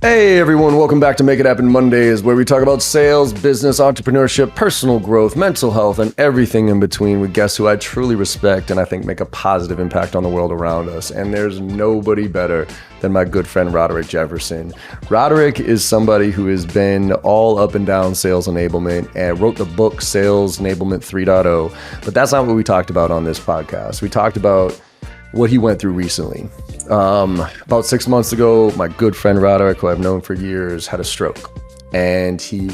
Hey everyone, welcome back to Make It Happen Mondays, where we talk about sales, business, entrepreneurship, personal growth, mental health, and everything in between with guests who I truly respect and I think make a positive impact on the world around us. And there's nobody better than my good friend Roderick Jefferson. Roderick is somebody who has been all up and down sales enablement and wrote the book Sales Enablement 3.0. But that's not what we talked about on this podcast. We talked about what he went through recently. About 6 months ago, my good friend Roderick, who I've known for years, had a stroke. And he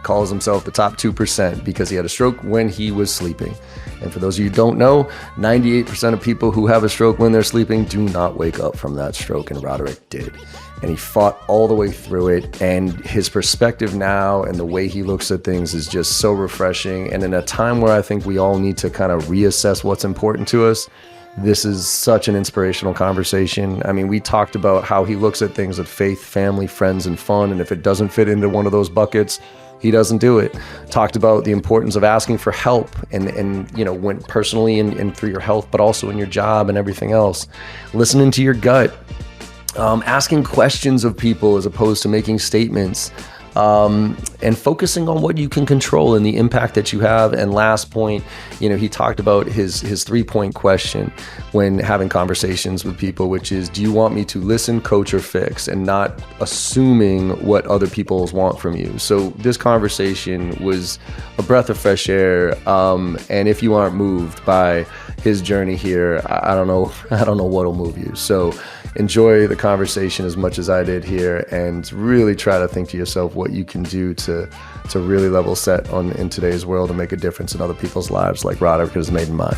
calls himself the top 2% because he had a stroke when he was sleeping. And for those of you who don't know, 98% of people who have a stroke when they're sleeping do not wake up from that stroke, and Roderick did. And he fought all the way through it. And his perspective now and the way he looks at things is just so refreshing. And in a time where I think we all need to kind of reassess what's important to us, this is such an inspirational conversation. I mean, we talked about how he looks at things with faith, family, friends, and fun. And if it doesn't fit into one of those buckets, he doesn't do it. Talked about the importance of asking for help and you know, when personally and through your health, but also in your job and everything else. Listening to your gut, asking questions of people as opposed to making statements. And focusing on what you can control and the impact that you have. And last point, you know, he talked about his 3-point question when having conversations with people, which is, do you want me to listen, coach, or fix, and not assuming what other people want from you? So this conversation was a breath of fresh air. And if you aren't moved by his journey here, I don't know what'll move you. So enjoy the conversation as much as I did here, and really try to think to yourself what you can do to really level set in today's world and make a difference in other people's lives like Roderick has made in mine.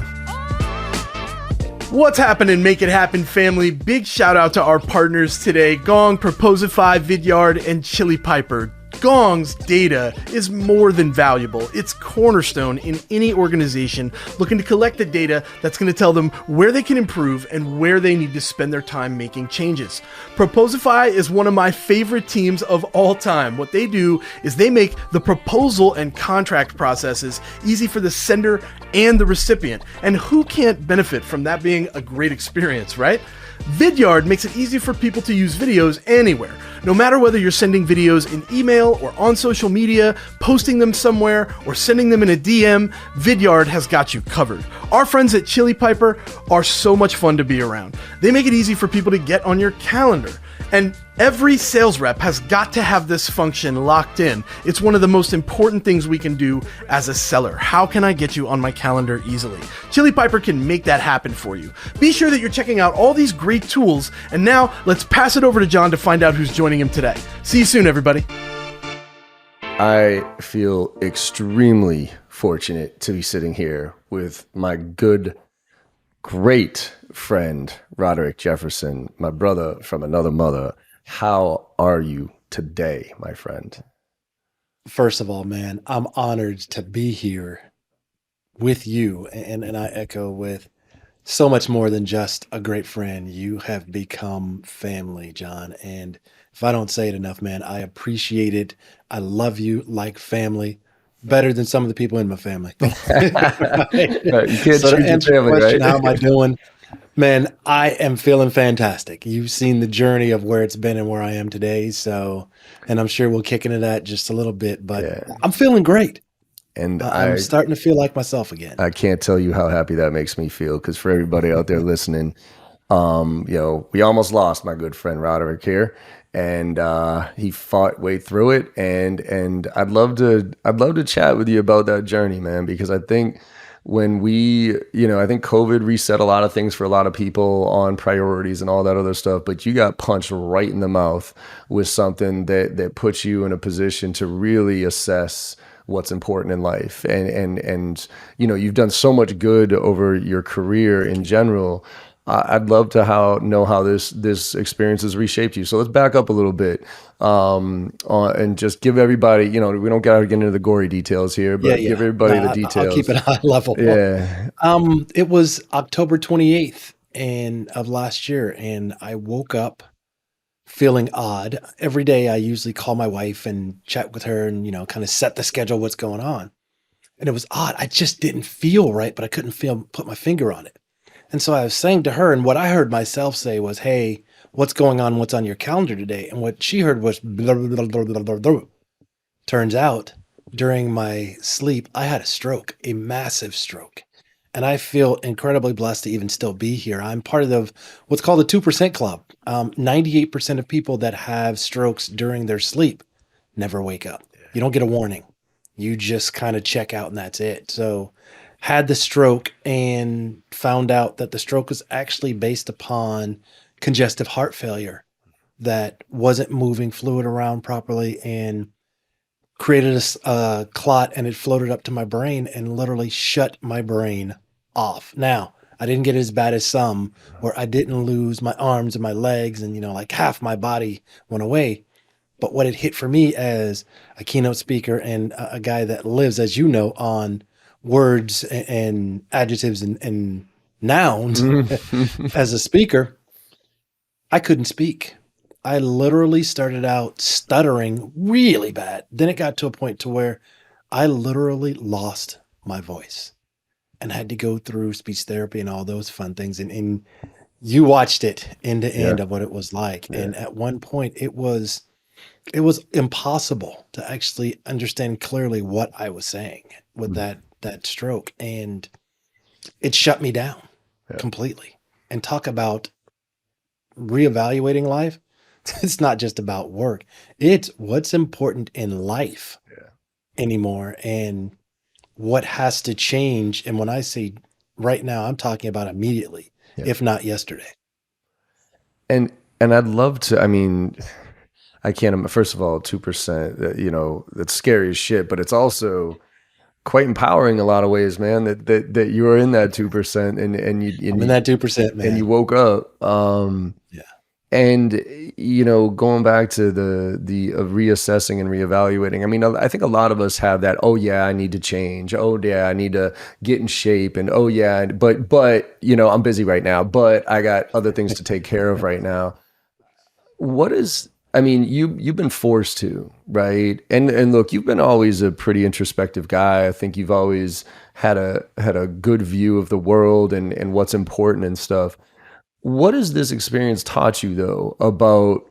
What's happening, Make It Happen family? Big shout out to our partners today, Gong, Proposify, Vidyard, and Chili Piper. Gong's data is more than valuable. It's cornerstone in any organization looking to collect the data that's going to tell them where they can improve and where they need to spend their time making changes. Proposify is one of my favorite teams of all time. What they do is they make the proposal and contract processes easy for the sender and the recipient. And who can't benefit from that being a great experience, right? Vidyard makes it easy for people to use videos anywhere. No matter whether you're sending videos in email or on social media, posting them somewhere, or sending them in a DM, Vidyard has got you covered. Our friends at Chili Piper are so much fun to be around. They make it easy for people to get on your calendar. And every sales rep has got to have this function locked in. It's one of the most important things we can do as a seller. How can I get you on my calendar easily? Chili Piper can make that happen for you. Be sure that you're checking out all these great tools. And now let's pass it over to John to find out who's joining him today. See you soon, everybody. I feel extremely fortunate to be sitting here with my great friend, Roderick Jefferson, my brother from another mother. How are you today, my friend? First of all, man, I'm honored to be here with you. And I echo with so much more than just a great friend. You have become family, John. And if I don't say it enough, man, I appreciate it. I love you like family. Better than some of the people in my family. Right. You can't So to choose your answer your family, question, right? how am I doing? Man, I am feeling fantastic. You've seen the journey of where it's been and where I am today. So, and I'm sure we'll kick into that just a little bit, but Yeah. I'm feeling great. And I'm starting to feel like myself again. I can't tell you how happy that makes me feel, because for everybody out there listening, you know, we almost lost my good friend Roderick here, and he fought way through it, and I'd love to chat with you about that journey, man, because I think when I think COVID reset a lot of things for a lot of people on priorities and all that other stuff, but you got punched right in the mouth with something that puts you in a position to really assess what's important in life. And you know, you've done so much good over your career in general. I'd love to know how this experience has reshaped you. So let's back up a little bit and just give everybody, you know, we don't got to get into the gory details here, but give everybody the details. I'll keep it high level. Yeah. It was October 28th of last year, and I woke up feeling odd. Every day I usually call my wife and chat with her and, you know, kind of set the schedule, what's going on. And it was odd. I just didn't feel right, but I couldn't put my finger on it. And so I was saying to her, and what I heard myself say was, hey, what's going on? What's on your calendar today? And what she heard was, blah, blah, blah, blah, blah, blah. Turns out during my sleep, I had a stroke, a massive stroke. And I feel incredibly blessed to even still be here. I'm part of what's called the 2% Club. 98% of people that have strokes during their sleep never wake up. You don't get a warning. You just kind of check out and that's it. So had the stroke and found out that the stroke was actually based upon congestive heart failure that wasn't moving fluid around properly and created a clot, and it floated up to my brain and literally shut my brain off. Now, I didn't get as bad as some where I didn't lose my arms and my legs and, like half my body went away. But what it hit for me as a keynote speaker and a guy that lives, as you know, on words and adjectives and nouns as a speaker, I couldn't speak. I literally started out stuttering really bad. Then it got to a point to where I literally lost my voice and had to go through speech therapy and all those fun things. And you watched it end to end of what it was like. Yeah. And at one point it was impossible to actually understand clearly what I was saying with that stroke. And it shut me down completely. And talk about reevaluating life. It's not just about work. It's what's important in life anymore and what has to change. And when I say right now, I'm talking about immediately, if not yesterday. And I'd love to, I mean, I can't, first of all, 2%, that's scary as shit, but it's also quite empowering in a lot of ways, man, that you are in that 2% and I'm in that 2%, man. And you woke up. And, going back to the reassessing and reevaluating, I mean, I think a lot of us have that, oh yeah, I need to change. Oh yeah, I need to get in shape. And oh yeah, but I'm busy right now, but I got other things to take care of right now. You've been forced to, right? And look, you've been always a pretty introspective guy. I think you've always had a good view of the world and what's important and stuff. What has this experience taught you though about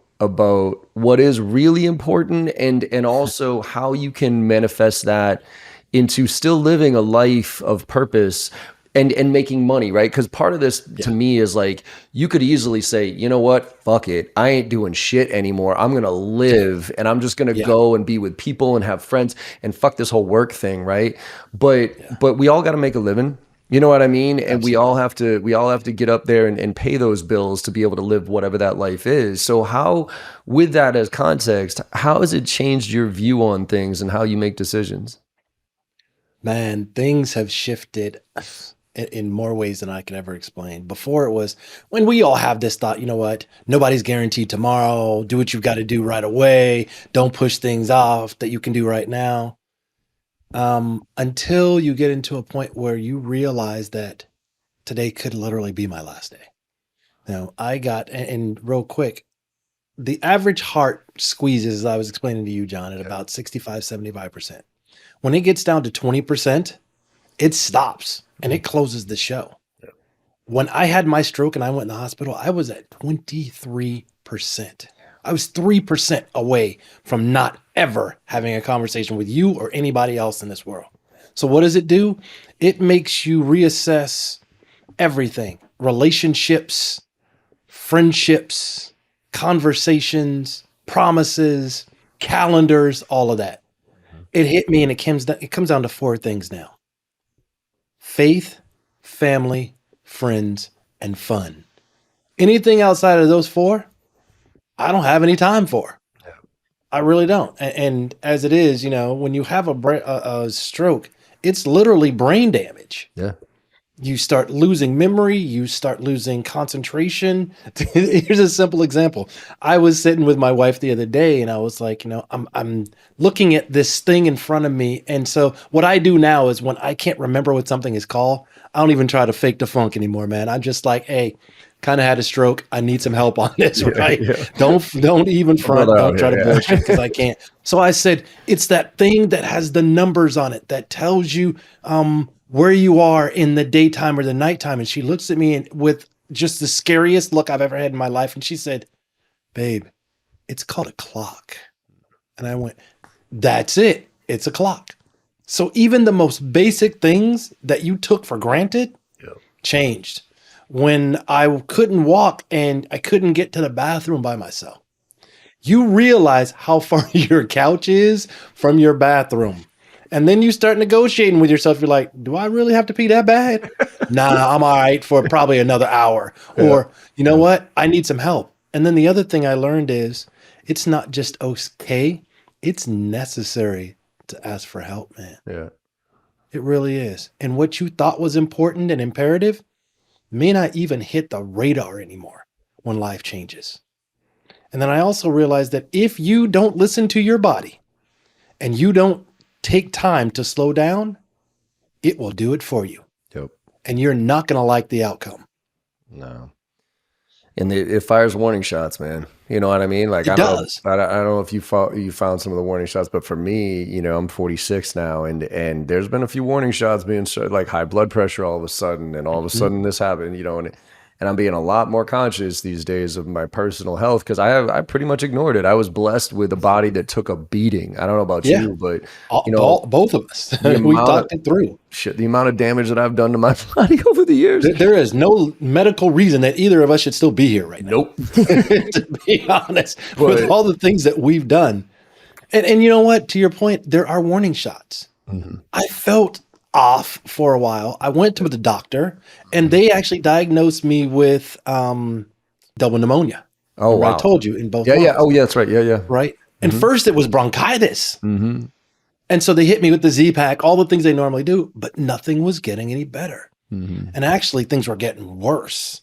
what is really important and also how you can manifest that into still living a life of purpose and making money, right? Because part of this to me is like, you could easily say, you know what, fuck it, I ain't doing shit anymore. I'm gonna live and I'm just gonna go and be with people and have friends and fuck this whole work thing, right? But we all got to make a living. You know what I mean? And we all have to get up there and pay those bills to be able to live whatever that life is. So how, with that as context, how has it changed your view on things and how you make decisions? Man, things have shifted in more ways than I can ever explain. Before it was when we all have this thought, you know what, nobody's guaranteed tomorrow. Do what you've got to do right away. Don't push things off that you can do right now. Until you get into a point where you realize that today could literally be my last day. I got, and real quick, the average heart squeezes, as I was explaining to you, John, at about 65, 75%. When it gets down to 20%, it stops and it closes the show. Yeah. When I had my stroke and I went in the hospital, I was at 23%. I was 3% away from not ever having a conversation with you or anybody else in this world. So what does it do? It makes you reassess everything: relationships, friendships, conversations, promises, calendars, all of that. It hit me and it comes down to four things now: faith, family, friends, and fun. Anything outside of those four, I don't have any time for. Yeah. I really don't. And as it is, when you have a stroke, it's literally brain damage. Yeah. You start losing memory. You start losing concentration. Here's a simple example. I was sitting with my wife the other day and I was like, I'm looking at this thing in front of me. And so what I do now is when I can't remember what something is called, I don't even try to fake the funk anymore, man. I'm just like, hey, kind of had a stroke. I need some help on this, right? Yeah. Don't even front. Don't try to bullshit because I can't. So I said, it's that thing that has the numbers on it that tells you where you are in the daytime or the nighttime. And she looks at me and with just the scariest look I've ever had in my life. And she said, babe, it's called a clock. And I went, that's it. It's a clock. So even the most basic things that you took for granted changed. When I couldn't walk and I couldn't get to the bathroom by myself, you realize how far your couch is from your bathroom. And then you start negotiating with yourself. You're like, do I really have to pee that bad? Nah, I'm all right for probably another hour. Or, you know what? I need some help. And then the other thing I learned is it's not just okay. It's necessary to ask for help, man. Yeah. It really is. And what you thought was important and imperative may not even hit the radar anymore when life changes. And then I also realized that if you don't listen to your body and you don't take time to slow down, it will do it for you. Yep. And you're not going to like the outcome. No. And it fires warning shots, man. You know what I mean? Like, It does. I don't know if you found some of the warning shots, but for me, you know, I'm 46 now, and there's been a few warning shots being like high blood pressure all of a sudden, and all of a sudden this happened, you know, and I'm being a lot more conscious these days of my personal health because I pretty much ignored it. I was blessed with a body that took a beating. I don't know about you, but you know, both of us, we talked it through. Shit, the amount of damage that I've done to my body over the years. There is no medical reason that either of us should still be here right now. Nope. To be honest, with all the things that we've done. And you know what? To your point, there are warning shots. I felt off for a while. I went to the doctor and they actually diagnosed me with double pneumonia. Oh, wow. I told you in both. Yeah. Oh, yeah, that's right. Yeah. Right. And first it was bronchitis. And so they hit me with the Z-Pack, all the things they normally do, but nothing was getting any better. And actually things were getting worse.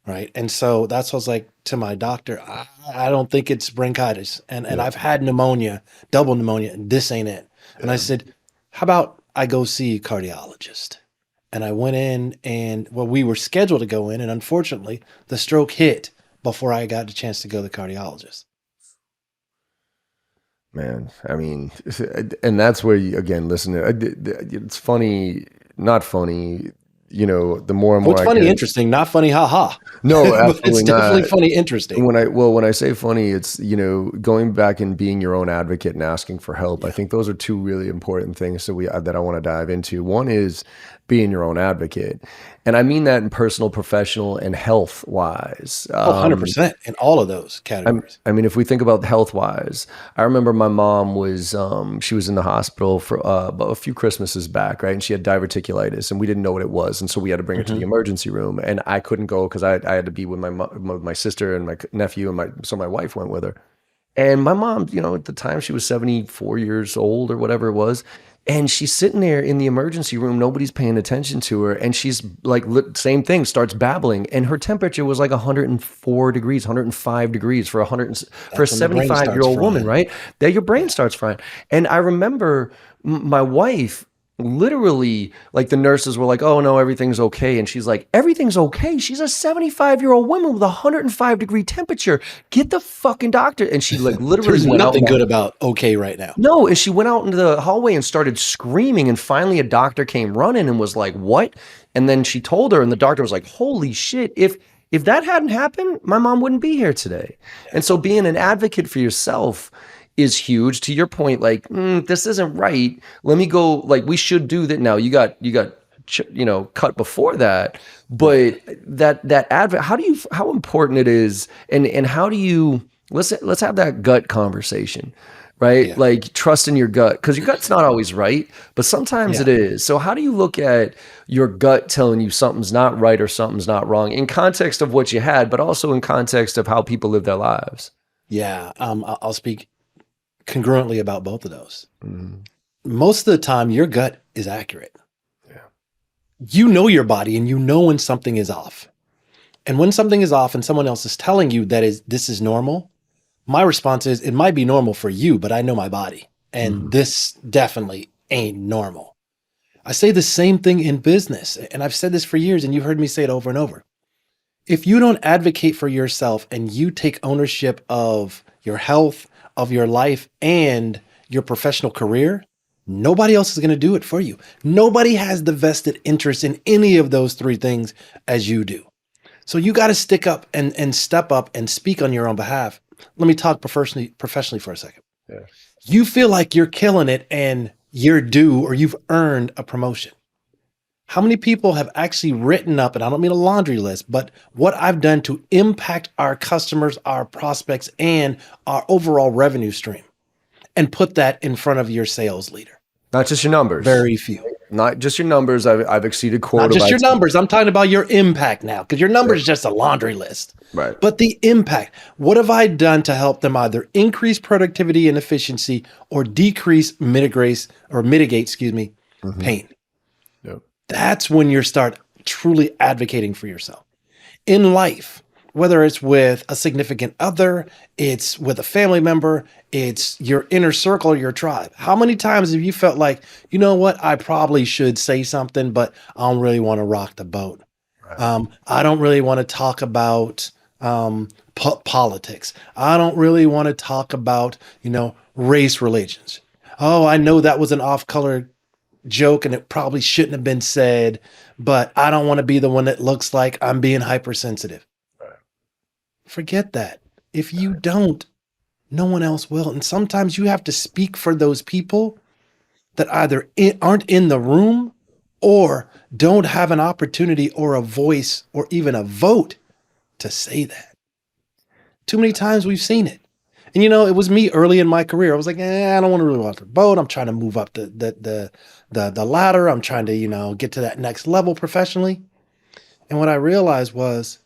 Right. And so that's what I was like to my doctor, I don't think it's bronchitis. And I've had pneumonia, double pneumonia, and this ain't it. And I said, how about I go see a cardiologist? And I went in and we were scheduled to go in. And unfortunately, the stroke hit before I got the chance to go to the cardiologist. Man, I mean, and that's where you, again, listen, it's funny, not funny, you know, the more and more What's funny, interesting, not funny, haha. No, absolutely it's definitely funny, interesting. When I say funny, it's, you know, going back and being your own advocate and asking for help. I think those are two really important things that I want to dive into. One is being your own advocate. And I mean that in personal, professional, and health wise. 100% in all of those categories. I mean, if we think about health wise, I remember my mom was, she was in the hospital for a few Christmases back, right? And she had diverticulitis and we didn't know what it was. And so we had to bring her to the emergency room, and I couldn't go because I had to be with my sister and my nephew, and so my wife went with her. And my mom, you know, at the time she was 74 years old or whatever it was. And she's sitting there in the emergency room. Nobody's paying attention to her. And she's like, same thing, starts babbling. And her temperature was like 104 degrees, 105 degrees for a 75-year-old woman, right? That your brain starts frying. And I remember my wife, literally, like, the nurses were like, oh no, everything's okay. And she's like, everything's okay. She's a 75-year-old woman with a 105-degree temperature. Get the fucking doctor. And she like literally There's nothing good about okay right now. No, and she went out into the hallway and started screaming. And finally a doctor came running and was like, what? And then she told her, and the doctor was like, holy shit, if that hadn't happened, my mom wouldn't be here today. And so being an advocate for yourself is huge. To your point, like, this isn't right. Let me go, like, we should do that now. You got, you know, cut before that, but that how important it is, and how do you, let's have that gut conversation, right? Yeah. Like, trust in your gut, because your gut's not always right, but sometimes it is. So how do you look at your gut telling you something's not right or something's not wrong in context of what you had, but also in context of how people live their lives? Yeah. I'll speak congruently about both of those. Most of the time your gut is accurate. You know your body, and you know when something is off. And when something is off and someone else is telling you this is normal, my response is, it might be normal for you, but I know my body, and this definitely ain't normal. I say the same thing in business, and I've said this for years, and you've heard me say it over and over. If you don't advocate for yourself and you take ownership of your health, of your life, and your professional career, Nobody else is going to do it for you. Nobody has the vested interest in any of those three things as you do. So you got to stick up and step up and speak on your own behalf. Let me talk professionally for a second. Yeah. You feel like you're killing it and you're due or you've earned a promotion. How many people have actually written up, and I don't mean a laundry list, but what I've done to impact our customers, our prospects, and our overall revenue stream, and put that in front of your sales leader? Not just your numbers. Very few. Not just your numbers. I've exceeded quota. Not just by your numbers. I'm talking about your impact now, because your numbers is just a laundry list. Right. But the impact, what have I done to help them either increase productivity and efficiency or mitigate, pain? Yep. That's when you start truly advocating for yourself. In life, whether it's with a significant other, it's with a family member, it's your inner circle or your tribe. How many times have you felt like, you know what, I probably should say something, but I don't really want to rock the boat. Right. I don't really want to talk about politics. I don't really want to talk about, race relations. Oh, I know that was an off-color joke and it probably shouldn't have been said, but I don't want to be the one that looks like I'm being hypersensitive. Right. Forget that. If you don't, no one else will. And sometimes you have to speak for those people that either aren't in the room or don't have an opportunity or a voice or even a vote to say that. Too many times we've seen it. And it was me early in my career. I was like, I don't want to really rock the boat. I'm trying to move up the ladder. I'm trying to, get to that next level professionally. And what I realized was,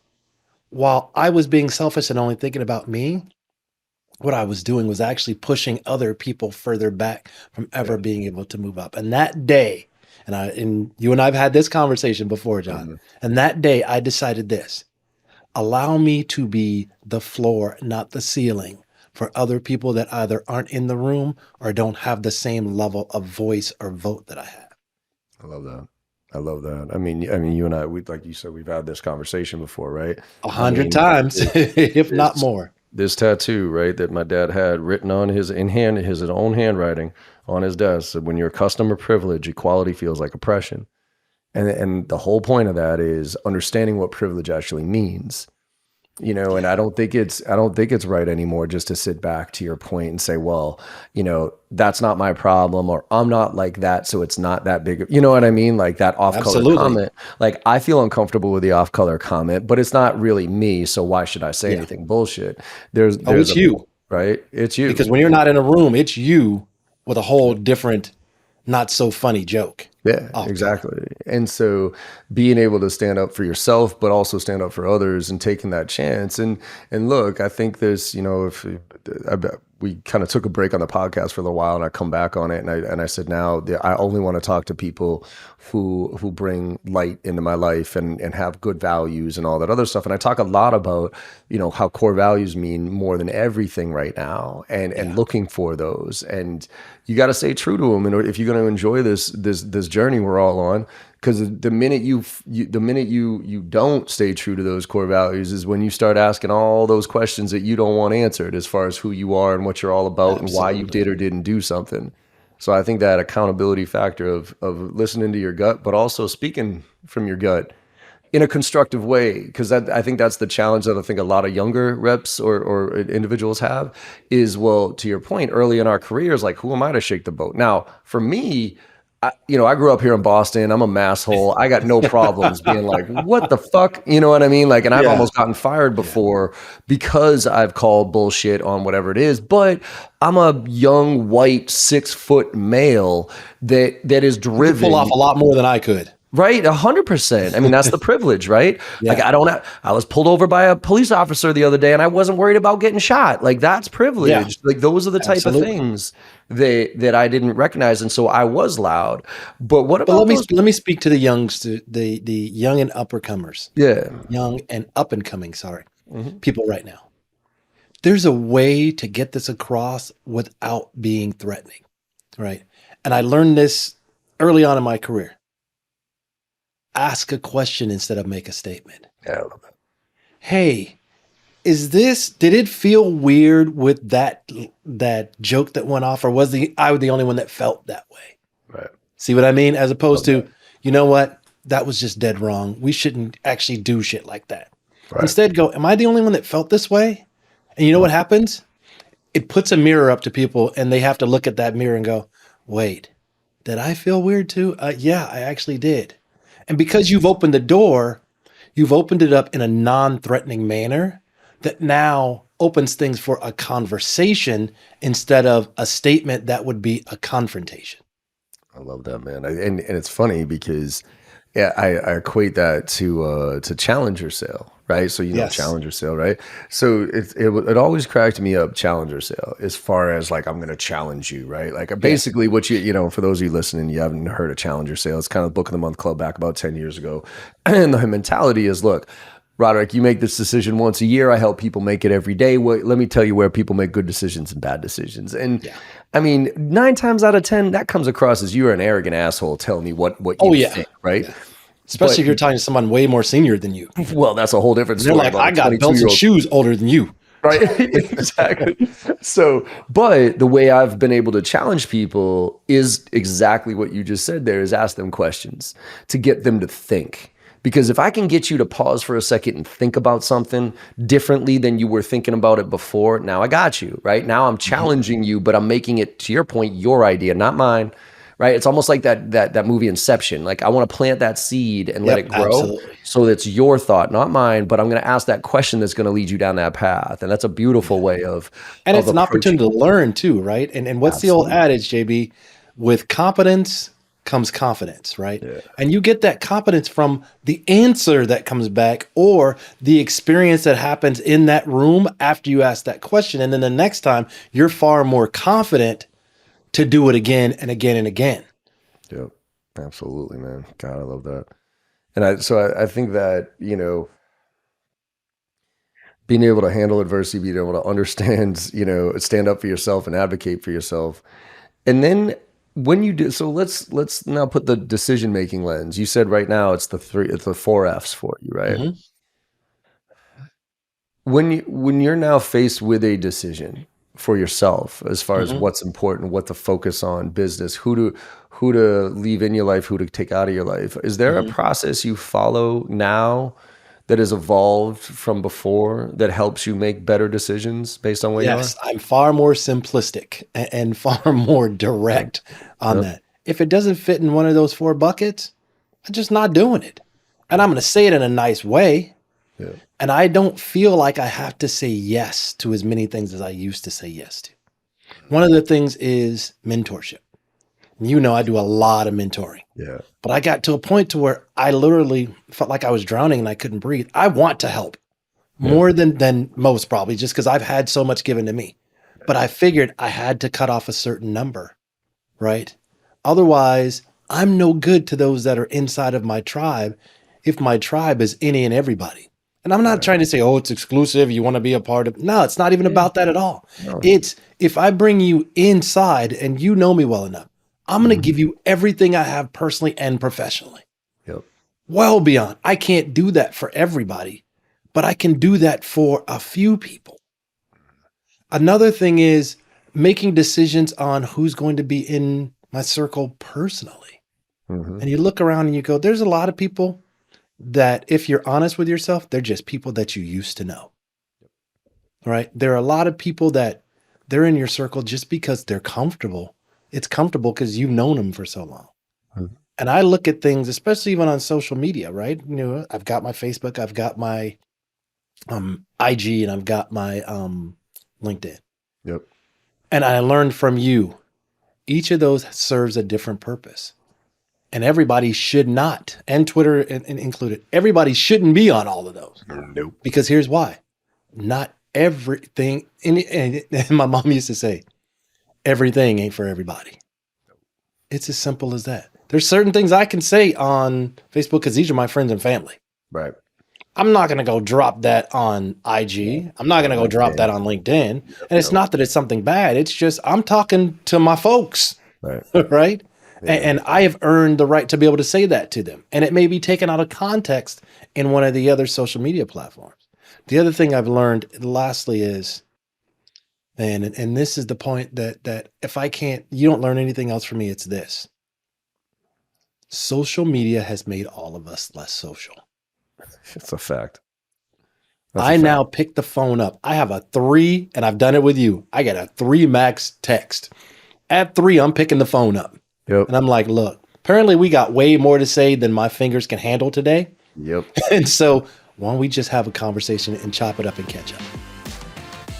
while I was being selfish and only thinking about me, what I was doing was actually pushing other people further back from ever being able to move up. And that day, and you and I have had this conversation before, John, mm-hmm. And that day I decided this: allow me to be the floor, not the ceiling, for other people that either aren't in the room or don't have the same level of voice or vote that I have. I love that. I love that. I mean, you and I, like you said, we've had this conversation before, right? 100 times, if not more. This tattoo, right, that my dad had written on his own handwriting on his desk said, "When you're customer privilege, equality feels like oppression." And the whole point of that is understanding what privilege actually means. And I don't think it's right anymore just to sit back, to your point, and say, well, that's not my problem, or I'm not like that, so it's not that big. You know what I mean? Like that off-color comment. Like I feel uncomfortable with the off-color comment, but it's not really me, so why should I say anything? Bullshit. It's you, right? It's you. Because when you're not in a room, it's you with a whole different, not so funny joke. Yeah, exactly. And so being able to stand up for yourself, but also stand up for others and taking that chance. And look, I think there's, we kind of took a break on the podcast for a little while and I come back on it. And I said, now I only want to talk to people who bring light into my life and have good values and all that other stuff. And I talk a lot about, how core values mean more than everything right now and looking for those. And you got to stay true to them. And if you're going to enjoy this journey we're all on, because the minute you don't stay true to those core values is when you start asking all those questions that you don't want answered as far as who you are and what you're all about. Absolutely. And why you did or didn't do something. So I think that accountability factor of listening to your gut, but also speaking from your gut in a constructive way, because I think that's the challenge that I think a lot of younger reps or individuals have is, well, to your point, early in our careers, like, who am I to shake the boat? Now, for me, I grew up here in Boston. I'm a masshole. I got no problems being like, what the fuck? You know what I mean? Like, and I've almost gotten fired before because I've called bullshit on whatever it is. But I'm a young, white, 6-foot male that is driven. You pull off a lot more than I could. Right, 100%. I mean, that's the privilege, right? Yeah. Like I was pulled over by a police officer the other day and I wasn't worried about getting shot. Like that's privilege. Yeah. Like those are the type of things that I didn't recognize. And so I was loud. But what about let me speak to the the young and uppercomers. Yeah. Young and up and coming, people right now. There's a way to get this across without being threatening, right? And I learned this early on in my career. Ask a question instead of make a statement. Yeah, I love that. Hey, did it feel weird with that joke that went off, or was I the only one that felt that way? See what I mean? As opposed to, you know what? That was just dead wrong. We shouldn't actually do shit like that. Right. Instead, go, am I the only one that felt this way? And you know what happens? It puts a mirror up to people and they have to look at that mirror and go, wait, did I feel weird too? Yeah, I actually did. And because you've opened the door, you've opened it up in a non-threatening manner that now opens things for a conversation instead of a statement that would be a confrontation. I love that, man. And it's funny because I equate that to challenger sale, right? So Yes. challenger sale, right? So it always cracked me up, challenger sale, as far as like I'm going to challenge you, right? Like basically what for those of you listening, you haven't heard of challenger sale. It's kind of Book of the Month Club back about 10 years ago, and the mentality is, look, Roderick, you make this decision once a year. I help people make it every day. Let me tell you where people make good decisions and bad decisions. And I mean, 9 times out of 10, that comes across as you're an arrogant asshole telling me what you think, right? Yeah. Especially if you're talking to someone way more senior than you. Well, that's a whole different story. They're like, I got belts and shoes older than you. Right? Exactly. So, but the way I've been able to challenge people is exactly what you just said there, is ask them questions to get them to think. Because if I can get you to pause for a second and think about something differently than you were thinking about it before, now I got you, right? Now I'm challenging you, but I'm making it, to your point, your idea, not mine, right? It's almost like that movie Inception. Like I want to plant that seed and let it grow. Absolutely. So it's your thought, not mine, but I'm going to ask that question that's going to lead you down that path. And that's a beautiful way of And it's an opportunity to learn too, right? And what's the old adage, JB? With competence comes confidence, right? Yeah. And you get that confidence from the answer that comes back or the experience that happens in that room after you ask that question. And then the next time you're far more confident to do it again and again and again. Yep. Absolutely, man. God, I love that. And I think that, being able to handle adversity, being able to understand, stand up for yourself and advocate for yourself. And then when you do, so let's now put the decision-making lens. You said right now it's the 4 F's for you, right? Mm-hmm. When you're now faced with a decision for yourself, as far as what's important, what to focus on, business, who to leave in your life, who to take out of your life, is there a process you follow now that has evolved from before that helps you make better decisions based on where you are? Yes, I'm far more simplistic and far more direct on that. If it doesn't fit in one of those 4 buckets, I'm just not doing it. And I'm going to say it in a nice way. Yeah. And I don't feel like I have to say yes to as many things as I used to say yes to. One of the things is mentorship. I do a lot of mentoring. Yeah. But I got to a point to where I literally felt like I was drowning and I couldn't breathe. I want to help more than most, probably, just because I've had so much given to me. But I figured I had to cut off a certain number, right? Otherwise, I'm no good to those that are inside of my tribe if my tribe is any and everybody. And I'm not trying to say, oh, it's exclusive, you want to be a part of. No, it's not even about that at all. No. It's if I bring you inside and you know me well enough, I'm going to give you everything I have personally and professionally. Yep. Well beyond. I can't do that for everybody, but I can do that for a few people. Another thing is making decisions on who's going to be in my circle personally. Mm-hmm. And you look around and you go, there's a lot of people that, if you're honest with yourself, they're just people that you used to know. Right? There are a lot of people that they're in your circle just because they're comfortable. It's comfortable because you've known them for so long. Mm-hmm. And I look at things, especially even on social media, right? I've got my Facebook, I've got my IG, and I've got my LinkedIn. Yep. And I learned from you, each of those serves a different purpose. And everybody should not, and Twitter included, everybody shouldn't be on all of those. Nope. Because here's why. Not everything, and my mom used to say, everything ain't for everybody. It's as simple as that. There's certain things I can say on Facebook because these are my friends and family. Right. I'm not going to go drop that on IG. I'm not going to go drop that on LinkedIn. And it's not that it's something bad. It's just I'm talking to my folks. Right. Right. Yeah. And I have earned the right to be able to say that to them. And it may be taken out of context in one of the other social media platforms. The other thing I've learned, lastly, is, and this is the point that if I can't, you don't learn anything else from me, it's this. social media has made all of us less social. It's a fact. I now pick the phone up. I have a 3, and I've done it with you. I get a 3 max text. At 3, I'm picking the phone up. Yep. And I'm like, look, apparently we got way more to say than my fingers can handle today. Yep. And so why don't we just have a conversation and chop it up and catch up?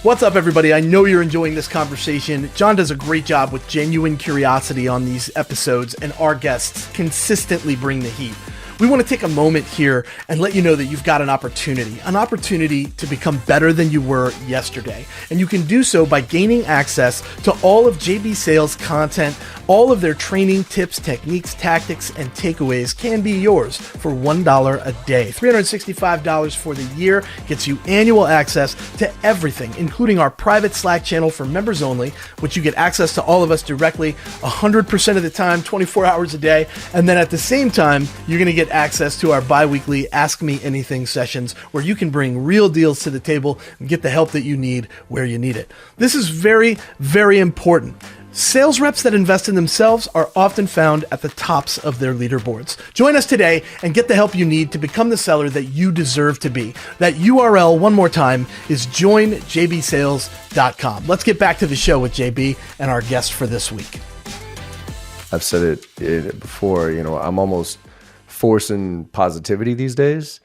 What's up, everybody? I know you're enjoying this conversation. John does a great job with genuine curiosity on these episodes, and our guests consistently bring the heat. We want to take a moment here and let you know that you've got an opportunity to become better than you were yesterday. And you can do so by gaining access to all of JB Sales' content. All of their training, tips, techniques, tactics, and takeaways can be yours for $1 a day. $365 for the year gets you annual access to everything, including our private Slack channel for members only, which you get access to all of us directly 100% of the time, 24 hours a day. And then at the same time, you're going to get access to our bi-weekly Ask Me Anything sessions, where you can bring real deals to the table and get the help that you need where you need it. This is very, very important. Sales reps that invest in themselves are often found at the tops of their leaderboards. Join us today and get the help you need to become the seller that you deserve to be. That URL, one more time, is joinjbsales.com. Let's get back to the show with JB and our guest for this week. I've said it before, I'm almost forcing positivity these days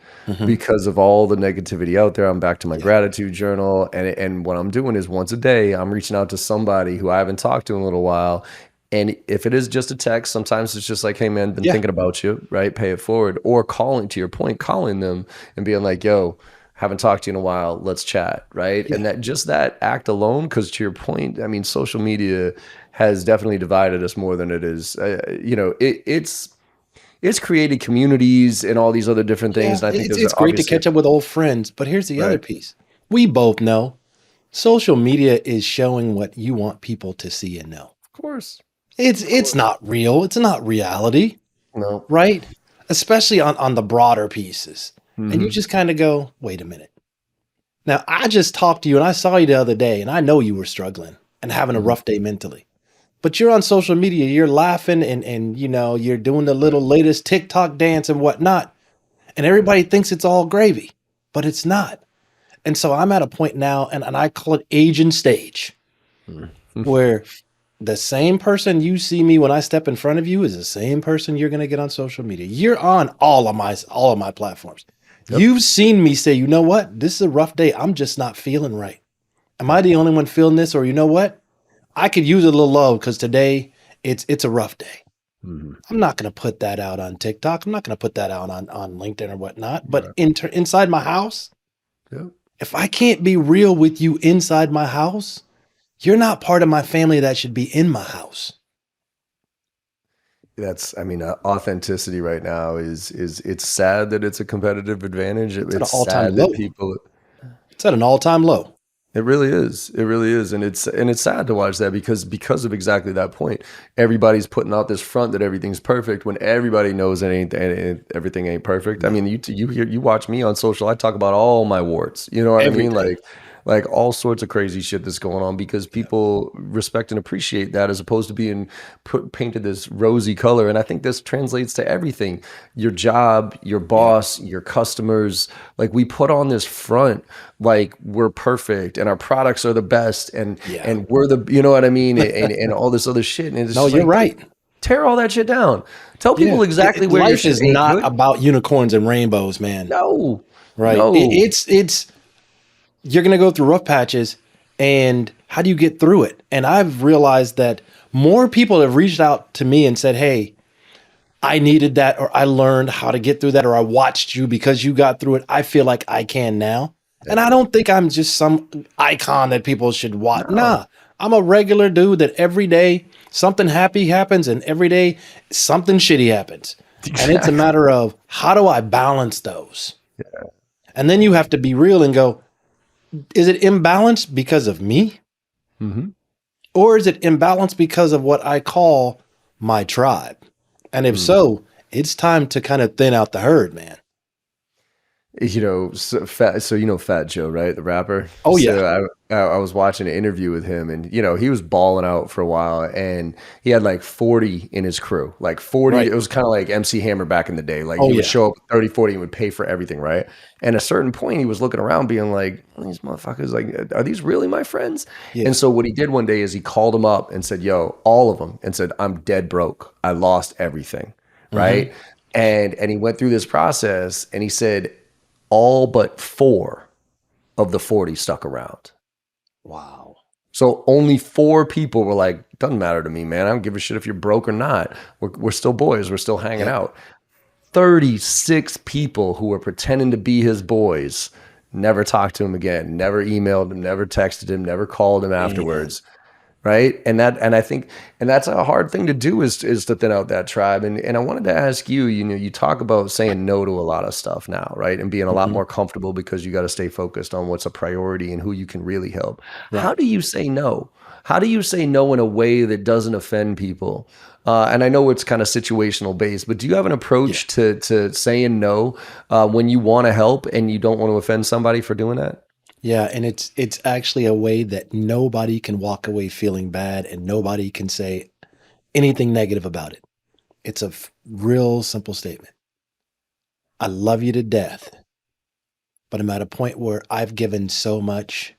because of all the negativity out there. I'm back to my gratitude journal. And what I'm doing is once a day, I'm reaching out to somebody who I haven't talked to in a little while. And if it is just a text, sometimes it's just like, hey man, been thinking about you, right? Pay it forward. Or calling, to your point, calling them and being like, yo, haven't talked to you in a while, let's chat, right? And that act alone, because to your point, I mean, social media has definitely divided us more than it is, it's created communities and all these other different things. Yeah, and I think it's great to catch up with old friends, but here's the other piece. We both know social media is showing what you want people to see and know. Of course. It's not real. It's not reality. No. Right? Especially on the broader pieces. And you just kind of go, wait a minute. Now, I just talked to you and I saw you the other day and I know you were struggling and having a rough day mentally. But you're on social media, you're laughing and you're doing the little latest TikTok dance and whatnot. And everybody thinks it's all gravy, but it's not. And so I'm at a point now, and I call it age and stage, where the same person you see me when I step in front of you is the same person you're going to get on social media. You're on all of my platforms. Yep. You've seen me say, you know what? This is a rough day. I'm just not feeling right. Am I the only one feeling this? Or you know what? I could use a little love because today it's a rough day. I'm not going to put that out on TikTok. I'm not going to put that out on LinkedIn or whatnot. But inside my house, if I can't be real with you inside my house, you're not part of my family that should be in my house. Authenticity right now is it's sad that it's a competitive advantage. It's at an all-time low. It's at an all-time low. It really is. It really is. And it's sad to watch that because of exactly that point. Everybody's putting out this front that everything's perfect when everybody knows everything ain't perfect. I mean, you watch me on social, I talk about all my warts. You know what I mean? Like all sorts of crazy shit that's going on because people respect and appreciate that as opposed to being painted this rosy color. And I think this translates to everything. Your job, your boss, your customers. Like we put on this front like we're perfect and our products are the best and we're the, you know what I mean? and all this other shit. And it's you're right. Tear all that shit down. Tell people exactly where life your is not about unicorns and rainbows, man. No. Right. No. It's you're going to go through rough patches, and how do you get through it? And I've realized that more people have reached out to me and said, hey, I needed that, or I learned how to get through that, or I watched you because you got through it. I feel like I can now. Yeah. And I don't think I'm just some icon that people should watch. No. Nah, I'm a regular dude that every day something happy happens and every day something shitty happens. Exactly. And it's a matter of how do I balance those? Yeah. And then you have to be real and go, is it imbalanced because of me? Or is it imbalanced because of what I call my tribe? And if so, it's time to kind of thin out the herd, man. Fat Joe, right? The rapper. Oh yeah. So I was watching an interview with him, and he was balling out for a while, and he had like 40 in his crew, like 40. Right. It was kind of like MC Hammer back in the day. Like Oh he would yeah. show up with 30, 40 and would pay for everything, right? And at a certain point, he was looking around, being like, these motherfuckers, like, are these really my friends? Yeah. And so what he did one day is he called them up and said, "Yo, all of them," and said, "I'm dead broke. I lost everything." Right. And he went through this process, and he said, all but 4 of the 40 stuck around. Wow. So only 4 people were like, doesn't matter to me, man. I don't give a shit if you're broke or not. We're still boys. We're still hanging out. 36 people who were pretending to be his boys never talked to him again, never emailed him, never texted him, never called him afterwards. Right. And I think that's a hard thing to do is to thin out that tribe. And I wanted to ask you, you talk about saying no to a lot of stuff now, right? And being a lot more comfortable because you got to stay focused on what's a priority and who you can really help. Right. How do you say no? How do you say no in a way that doesn't offend people? And I know it's kind of situational based, but do you have an approach to saying no when you want to help and you don't want to offend somebody for doing that? Yeah, and it's actually a way that nobody can walk away feeling bad and nobody can say anything negative about it. It's a real simple statement. I love you to death, but I'm at a point where I've given so much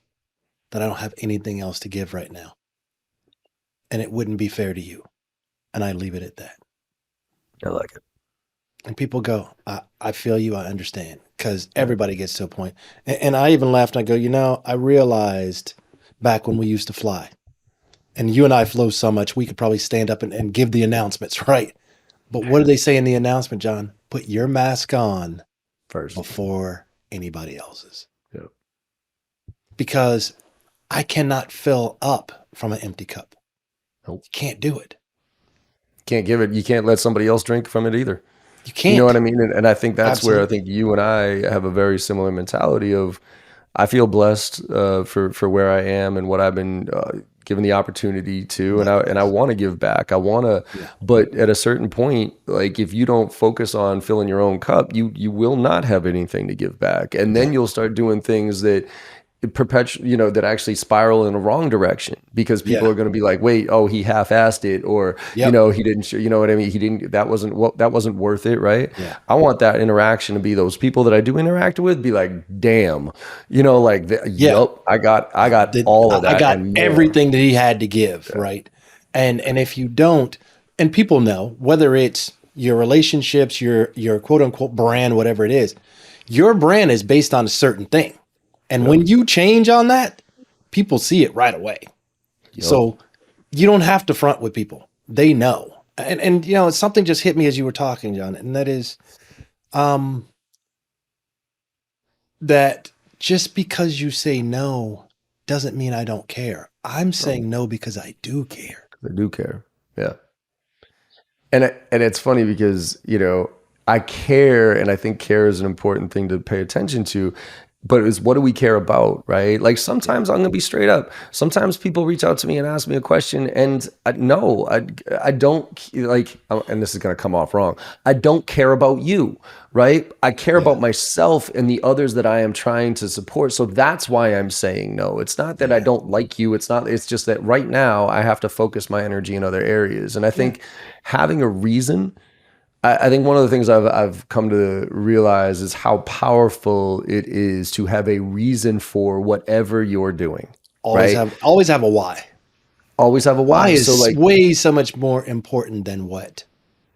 that I don't have anything else to give right now. And it wouldn't be fair to you. And I leave it at that. I like it. And people go, I feel you, I understand. Because everybody gets to a point. And I even laughed and I go, I realized back when we used to fly, and you and I flew so much, we could probably stand up and give the announcements, right? But what do they say in the announcement, John? Put your mask on First. before anybody else's. Yep. Because I cannot fill up from an empty cup. Nope. You can't do it. Can't give it. You can't let somebody else drink from it either. You can't. You know what I mean? And I think that's Absolutely. where I think you and I have a very similar mentality of, I feel blessed for where I am and what I've been given the opportunity to, and I want to give back. I want to, but at a certain point, like if you don't focus on filling your own cup, you will not have anything to give back, and then you'll start doing things that that actually spiral in the wrong direction because people are going to be like, wait, oh, he half-assed it, or he didn't, what I mean? He didn't, that wasn't worth it. Right. Yeah. I want that interaction to be those people that I do interact with be like, damn, yup, I got all of that. I got and everything that he had to give. Right. And if you don't, and people know, whether it's your relationships, your quote unquote brand, whatever it is, your brand is based on a certain thing. And when you change on that, people see it right away. Yep. So you don't have to front with people. They know. And something just hit me as you were talking, John, and that is that just because you say no doesn't mean I don't care. I'm saying no because I do care. I do care. Yeah. And it's funny because, I care, and I think care is an important thing to pay attention to. But it's what do we care about, right? Like sometimes I'm gonna be straight up. Sometimes people reach out to me and ask me a question, and I don't like. And this is gonna come off wrong. I don't care about you, right? I care about myself and the others that I am trying to support. So that's why I'm saying no. It's not that I don't like you. It's not. It's just that right now I have to focus my energy in other areas. And I think having a reason. I think one of the things I've come to realize is how powerful it is to have a reason for whatever you're doing. Always have a why. Always have a why. Why is way so much more important than what.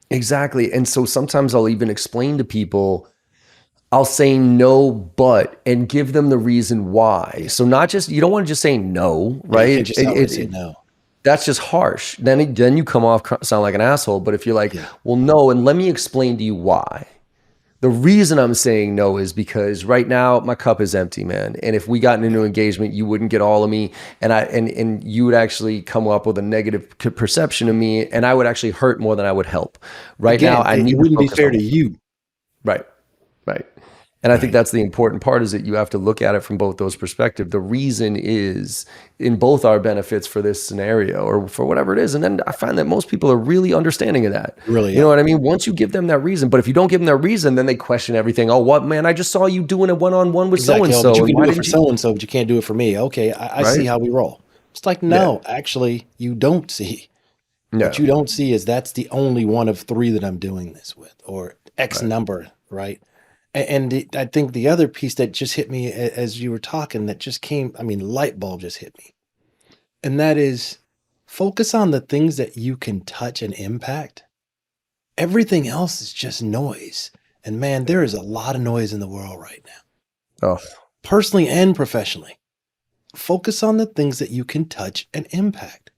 Exactly. And so sometimes I'll even explain to people, I'll say no, but, and give them the reason why. So not just, you don't want to just say no, right? Say no. That's just harsh. Then you come off sound like an asshole. But if you're like, well, no, and let me explain to you why. The reason I'm saying no is because right now my cup is empty, man. And if we got into an engagement, you wouldn't get all of me, and you would actually come up with a negative perception of me, and I would actually hurt more than I would help. Right now, I need. It wouldn't be fair to you. Right. And I think Right. that's the important part, is that you have to look at it from both those perspectives. The reason is in both our benefits for this scenario or for whatever it is. And then I find that most people are really understanding of that. Really You know are. what I mean? Once you give them that reason, but if you don't give them that reason, then they question everything. Oh, what, man, I just saw you doing a one-on-one with Exactly. Oh, but so-and-so. you And can why do it for didn't you? so and so, but you can't do it for me. Okay, I see Right? how we roll. It's like, Yeah. no, actually, you don't see. What you No. don't see is that's the only one of three that I'm doing this with, or X Right. number, right? I think the other piece that just hit me as you were talking, that just came, I mean, light bulb just hit me. And that is, focus on the things that you can touch and impact. Everything else is just noise. And man, there is a lot of noise in the world right now, Oh, personally and professionally. Focus on the things that you can touch and impact.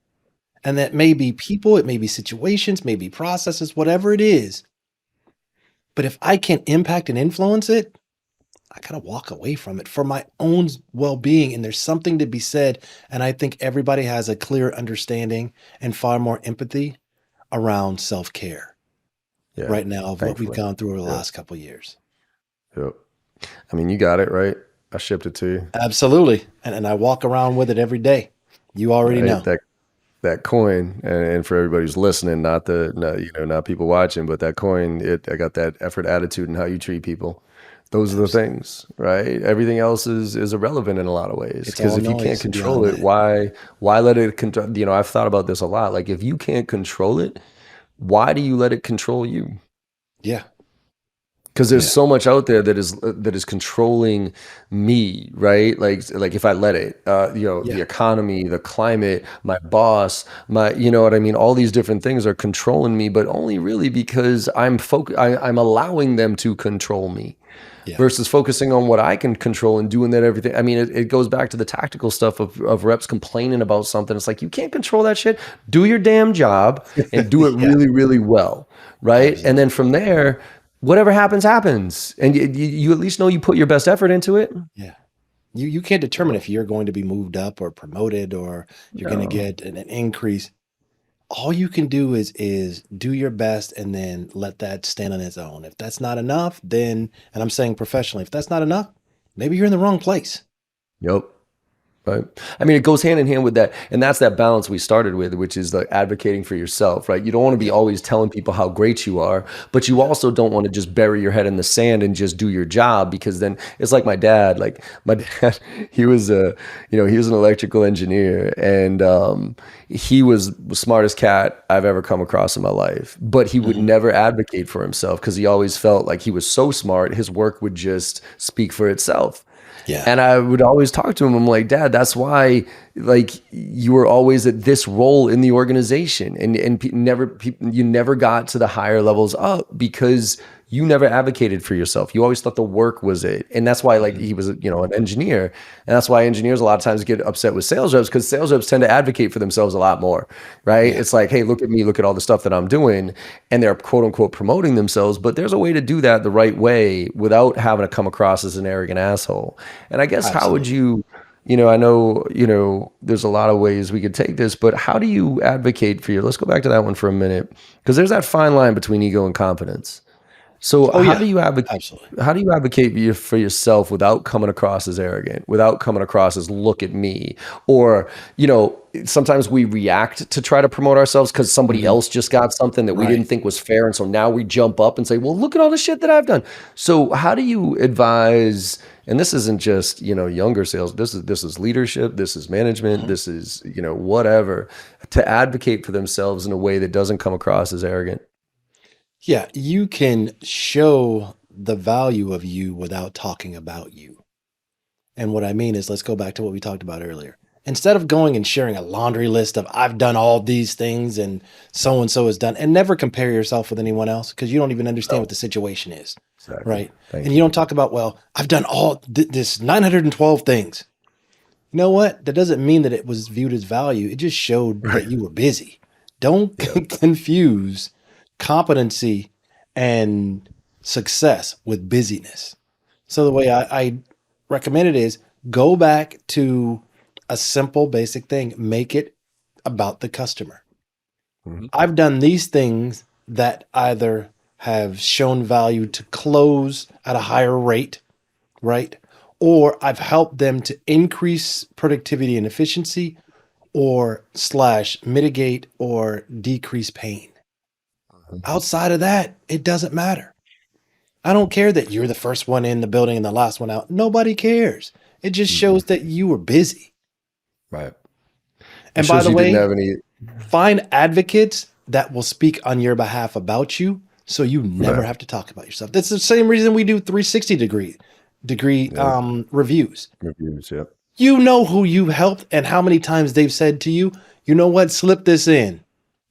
And that may be people, it may be situations, maybe processes, whatever it is. But if I can't impact and influence it, I gotta walk away from it for my own well-being. And there's something to be said. And I think everybody has a clear understanding and far more empathy around self-care yeah. right now of what we've Thankfully. gone through over the Yep. last couple of years. Yep. I mean, you got it, right? I shipped it to you. Absolutely. And I walk around with it every day. You already Right? know. That coin, and for everybody who's listening, not people watching, but that coin, I got that effort, attitude, and how you treat people. Those are the things, right? Everything else is irrelevant in a lot of ways. It's Because all if you can't noise control beyond it, that. why let it control? I've thought about this a lot. Like, if you can't control it, why do you let it control you? Yeah. Because there's Yeah. so much out there that is controlling me, right? Like if I let it, the Yeah. economy, the climate, my boss, you know what I mean? All these different things are controlling me, but only really because I'm allowing them to control me. Yeah. Versus focusing on what I can control and doing that everything. I mean, it goes back to the tactical stuff of reps complaining about something. It's like, you can't control that shit. Do your damn job and do it Yeah. really, really well, right? And Absolutely. then from there, whatever happens, happens. And you at least know you put your best effort into it. Yeah. You can't determine if you're going to be moved up or promoted or you're going to No. get an increase. All you can do is do your best and then let that stand on its own. If that's not enough, then, and I'm saying professionally, if that's not enough, maybe you're in the wrong place. Yep. Right. I mean, it goes hand in hand with that. And that's that balance we started with, which is like advocating for yourself, right? You don't want to be Yeah. always telling people how great you are, but you Yeah. also don't want to just bury your head in the sand and just do your job, because then it's like my dad. Like my dad, he was he was an electrical engineer, and he was the smartest cat I've ever come across in my life. But he would Mhm. never advocate for himself because he always felt like he was so smart, his work would just speak for itself. Yeah. And I would always talk to him. I'm like, Dad, that's why, like, you were always at this role in the organization, and you never got to the higher levels up because you never advocated for yourself. You always thought the work was it, and that's why, like, Mhm. he was, an engineer, and that's why engineers a lot of times get upset with sales reps, because sales reps tend to advocate for themselves a lot more, right? Yeah. It's like, hey, look at me, look at all the stuff that I'm doing, and they're quote unquote promoting themselves, but there's a way to do that the right way without having to come across as an arrogant asshole. And I guess, how would Absolutely. you, I know, there's a lot of ways we could take this, but how do you advocate for let's go back to that one for a minute, because there's that fine line between ego and confidence. So Oh yeah. Absolutely. how do you advocate for yourself without coming across as arrogant, without coming across as look at me? Or, sometimes we react to try to promote ourselves because somebody Mhm. else just got something that we didn't Right. think was fair. And so now we jump up and say, well, look at all the shit that I've done. So how do you advise, and this isn't just, younger sales, this is leadership, this is management, Mhm. this is, whatever, to advocate for themselves in a way that doesn't come across as arrogant? Yeah, you can show the value of you without talking about you. And what I mean is, let's go back to what we talked about earlier. Instead of going and sharing a laundry list of I've done all these things and so has done, and never compare yourself with anyone else because you don't even understand No, what the situation is, exactly. right? Thank And you. you don't talk about, well, I've done all this 912 things. You know what? That doesn't mean that it was viewed as value. It just showed Right. that you were busy. Don't Yeah. confuse competency and success with busyness. So the way I recommend it is, go back to a simple, basic thing. Make it about the customer. Mhm. I've done these things that either have shown value to close at a higher rate, right? Or I've helped them to increase productivity and efficiency, or slash mitigate or decrease pain. Outside of that, it doesn't matter. I don't care that you're the first one in the building and the last one out. Nobody cares. It just shows that you were busy. Right. And It by shows the you didn't way, have any. find advocates that will speak on your behalf about you, so you never Right. have to talk about yourself. That's the same reason we do 360 degree reviews. Reviews. Yep. You know who you helped and how many times they've said to you, you know what, slip this in.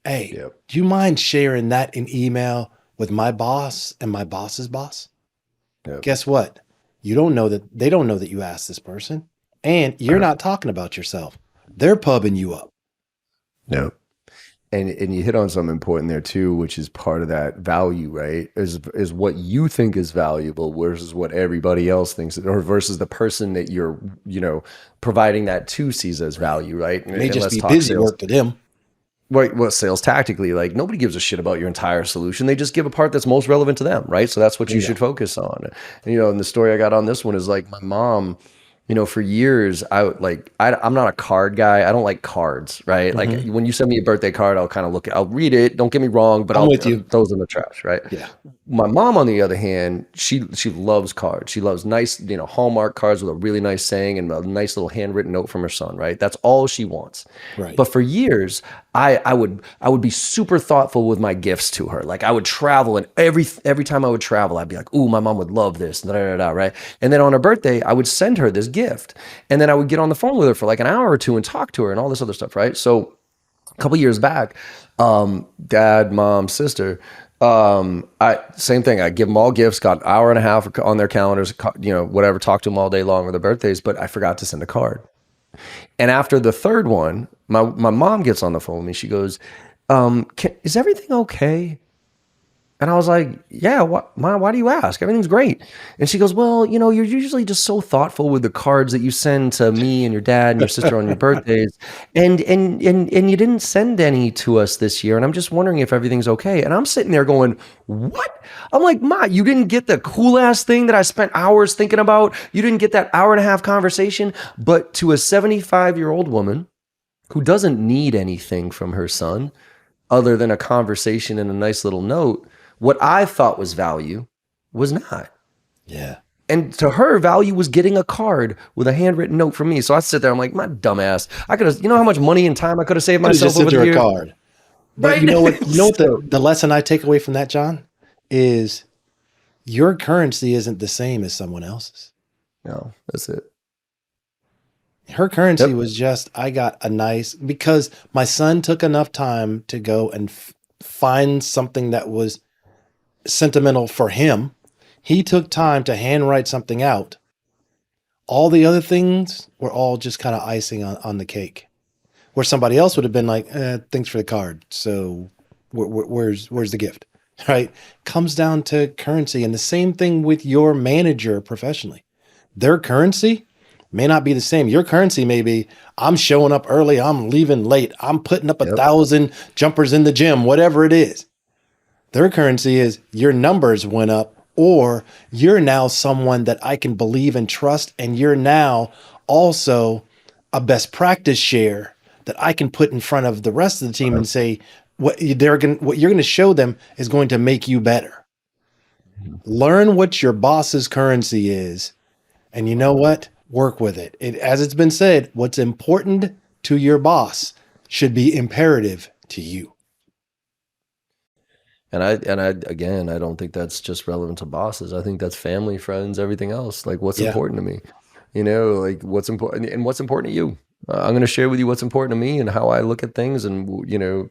Hey, Yep. do you mind sharing that in email with my boss and my boss's boss? Yep. Guess what? You don't know that they don't know that you asked this person, and you're not talking about yourself. They're pubbing you up. Yep. And you hit on something important there too, which is part of that value, right? Is what you think is valuable versus what everybody else thinks, or versus the person that you're, providing that to sees as value, right? It may And just let's be talk busy sales. work to them. What sales tactically, like nobody gives a shit about your entire solution. They just give a part that's most relevant to them, right? So that's what you should focus on. And the story I got on this one is like my mom, for years, I'm not a card guy. I don't like cards, right? Like when you send me a birthday card, I'll kind of I'll read it. Don't get me wrong, but I'm I'll with you. throw those in the trash, right? Yeah. My mom, on the other hand, she loves cards. She loves nice, Hallmark cards with a really nice saying and a nice little handwritten note from her son, right? That's all she wants. Right. But for years, I would be super thoughtful with my gifts to her. Like I would travel, and every time I would travel, I'd be like, "Ooh, my mom would love this," right? And then on her birthday, I would send her this gift, and then I would get on the phone with her for like an hour or two and talk to her and all this other stuff, right? So a couple years back, dad, mom, sister, same thing. I give them all gifts, got an hour and a half on their calendars, whatever, talk to them all day long with their birthdays, but I forgot to send a card. And after the third one, my mom gets on the phone with me. She goes, is everything okay? And I was like, yeah, Mom, why do you ask? Everything's great. And she goes, well, you're usually just so thoughtful with the cards that you send to me and your dad and your sister on your birthdays. And you didn't send any to us this year. And I'm just wondering if everything's okay. And I'm sitting there going, what? I'm like, Ma, you didn't get the cool ass thing that I spent hours thinking about. You didn't get that hour and a half conversation. But to a 75-year-old woman who doesn't need anything from her son other than a conversation and a nice little note, what I thought was value was not. Yeah. And to her, value was getting a card with a handwritten note from me. So I sit there, I'm like, my dumbass. I could have, how much money and time I could have saved myself Just over sent the her a years. card. But Right? you know what? The lesson I take away from that, John, is your currency isn't the same as someone else's. No, that's it. Her currency Yep. was just, I got a nice, because my son took enough time to go and find something that was sentimental for him. He took time to handwrite something out. All the other things were all just kind of icing on the cake, where somebody else would have been like, thanks for the card. So where's the gift? Right? Comes down to currency. And the same thing with your manager professionally. Their currency may not be the same. Your currency may be, I'm showing up early, I'm leaving late, I'm putting up 1,000 jumpers in the gym, whatever it is. Their currency is your numbers went up, or you're now someone that I can believe and trust, and you're now also a best practice share that I can put in front of the rest of the team and say, what you're going to show them is going to make you better. Learn what your boss's currency is, and you know what? Work with it. As it's been said, what's important to your boss should be imperative to you. And I don't think that's just relevant to bosses. I think that's family, friends, everything else. Like what's important to me, like what's important and what's important to you. I'm going to share with you what's important to me and how I look at things and,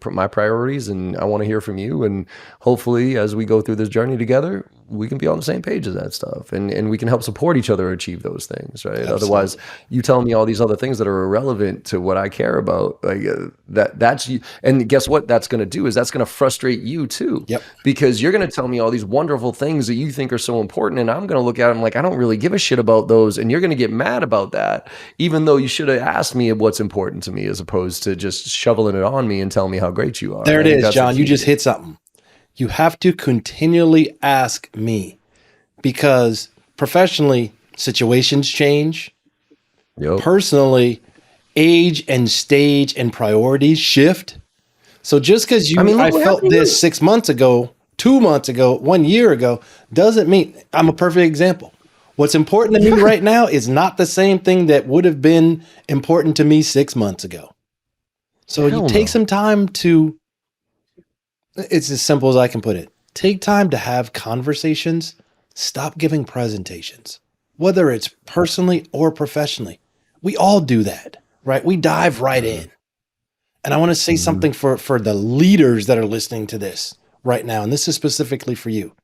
my priorities. And I want to hear from you. And hopefully as we go through this journey together, we can be on the same page as that stuff and we can help support each other achieve those things. Right. Absolutely. Otherwise you telling me all these other things that are irrelevant to what I care about, like that's you. And guess what that's going to do is that's going to frustrate you too. Yep. Because you're going to tell me all these wonderful things that you think are so important. And I'm going to look at them like, I don't really give a shit about those. And you're going to get mad about that, even though you should have asked me what's important to me as opposed to just shoveling it on me and telling me how great you are. There it is, John. You just hit something. You have to continually ask me, because professionally, situations change. Yep. Personally, age and stage and priorities shift. So just because I look what felt happened to you. this 6 months ago, 2 months ago, 1 year ago, doesn't mean I'm a perfect example. What's important to me right now is not the same thing that would have been important to me 6 months ago. So Hell you take no. some time to, it's as simple as I can put it. Take time to have conversations. Stop giving presentations, whether it's personally or professionally. We all do that, right? We dive right in. And I want to say something for the leaders that are listening to this right now. And this is specifically for you.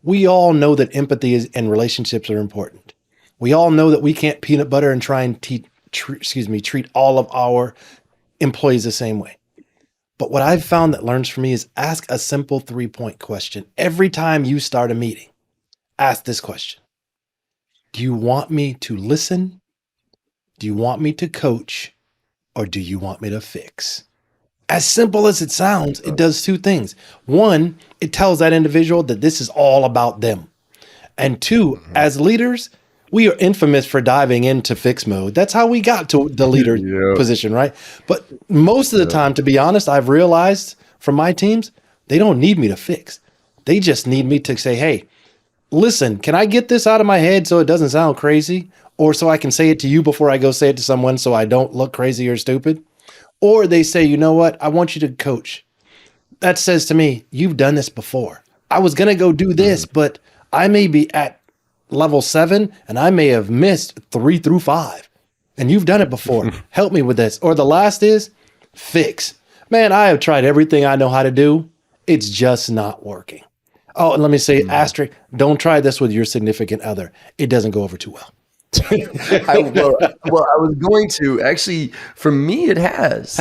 We all know that empathy and relationships are important. We all know that we can't peanut butter and try and treat all of our employees the same way. But what I've found that learns for me is ask a simple 3-point question. Every time you start a meeting, ask this question. Do you want me to listen? Do you want me to coach? Or do you want me to fix? As simple as it sounds, it does two things. One, it tells that individual that this is all about them. And two, as leaders, we are infamous for diving into fix mode. That's how we got to the leader position, right? But most of the time, to be honest, I've realized from my teams, they don't need me to fix. They just need me to say, hey, listen, can I get this out of my head so it doesn't sound crazy? Or so I can say it to you before I go say it to someone so I don't look crazy or stupid? Or they say, you know what? I want you to coach. That says to me, you've done this before. I was going to go do this, but I may be at level 7 and I may have missed 3 through 5. And you've done it before. Help me with this. Or the last is fix. Man, I have tried everything I know how to do. It's just not working. Oh, and let me say, asterisk, don't try this with your significant other. It doesn't go over too well. I was going to actually. For me, it has.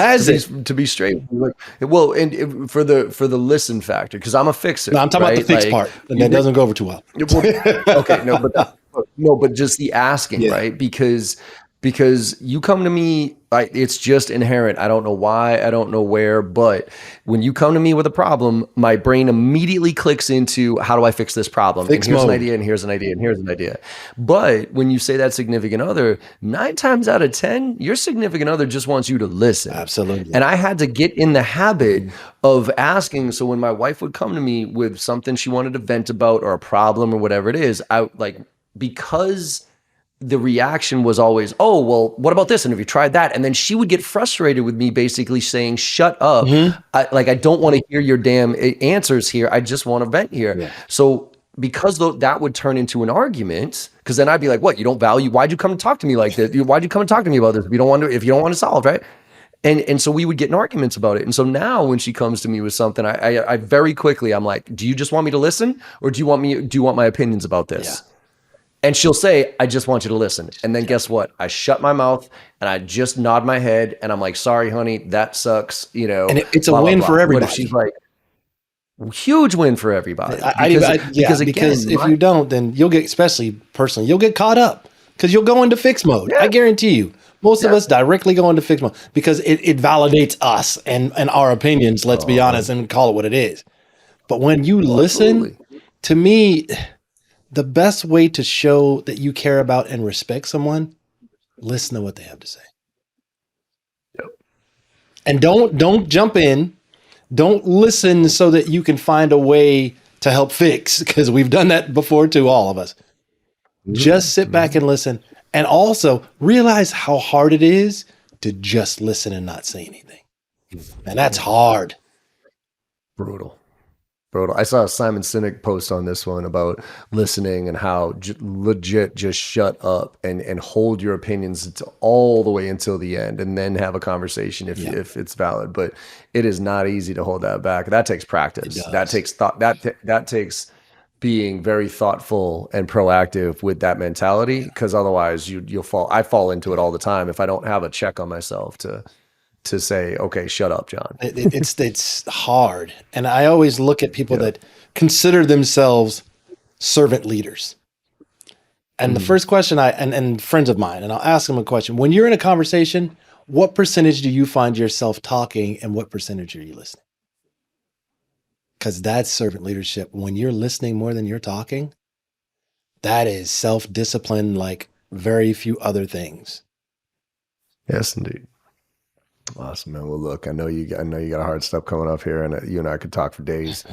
To be straight? Like, well, and for the listen factor, because I'm a fixer. No, I'm talking about the fix part, and that doesn't go over too well. Okay, but just the asking, right? Because you come to me, it's just inherent. I don't know why, I don't know where, but when you come to me with a problem, my brain immediately clicks into how do I fix this problem? And here's an idea, and here's an idea, and here's an idea. But when you say that significant other, 9 times out of 10, your significant other just wants you to listen. Absolutely. And I had to get in the habit of asking. So when my wife would come to me with something she wanted to vent about or a problem or whatever it is, because the reaction was always, oh, well, what about this? And have you tried that? And then she would get frustrated with me basically saying, shut up. I don't want to hear your damn answers here. I just want to vent here. Yeah. So because that would turn into an argument, because then I'd be like, what, you don't value? Why'd you come and talk to me like this? Why'd you come and talk to me about this? If you don't want to solve, right? And so we would get in arguments about it. And so now when she comes to me with something, I very quickly, I'm like, do you just want me to listen? Or do you want my opinions about this? Yeah. And she'll say, I just want you to listen. And then guess what? I shut my mouth and I just nod my head and I'm like, sorry, honey, that sucks. And it's a win for everybody. But if she's like, huge win for everybody. Because if you don't, then you'll get, especially personally, you'll get caught up because you'll go into fix mode. Yeah. I guarantee you. Most of us directly go into fix mode because it validates us and our opinions, let's be honest, and call it what it is. But when you listen, to me, the best way to show that you care about and respect someone, listen to what they have to say. Yep. And don't jump in. Don't listen so that you can find a way to help fix, because we've done that before too, all of us. Just sit back and listen. And also realize how hard it is to just listen and not say anything. And that's hard. Brutal. I saw a Simon Sinek post on this one about listening and how legit just shut up and hold your opinions all the way until the end and then have a conversation if it's valid. But it is not easy to hold that back. That takes practice. That takes thought. That takes being very thoughtful and proactive with that mentality, because otherwise you'll fall. I fall into it all the time if I don't have a check on myself to say, okay, shut up, John. It's hard. And I always look at people that consider themselves servant leaders. And the first question and friends of mine, and I'll ask them a question. When you're in a conversation, what percentage do you find yourself talking and what percentage are you listening? Because that's servant leadership. When you're listening more than you're talking, That is self-discipline like very few other things. Yes, indeed. Awesome, man. Well, look, I know you got a hard stop coming up here, and you and I could talk for days.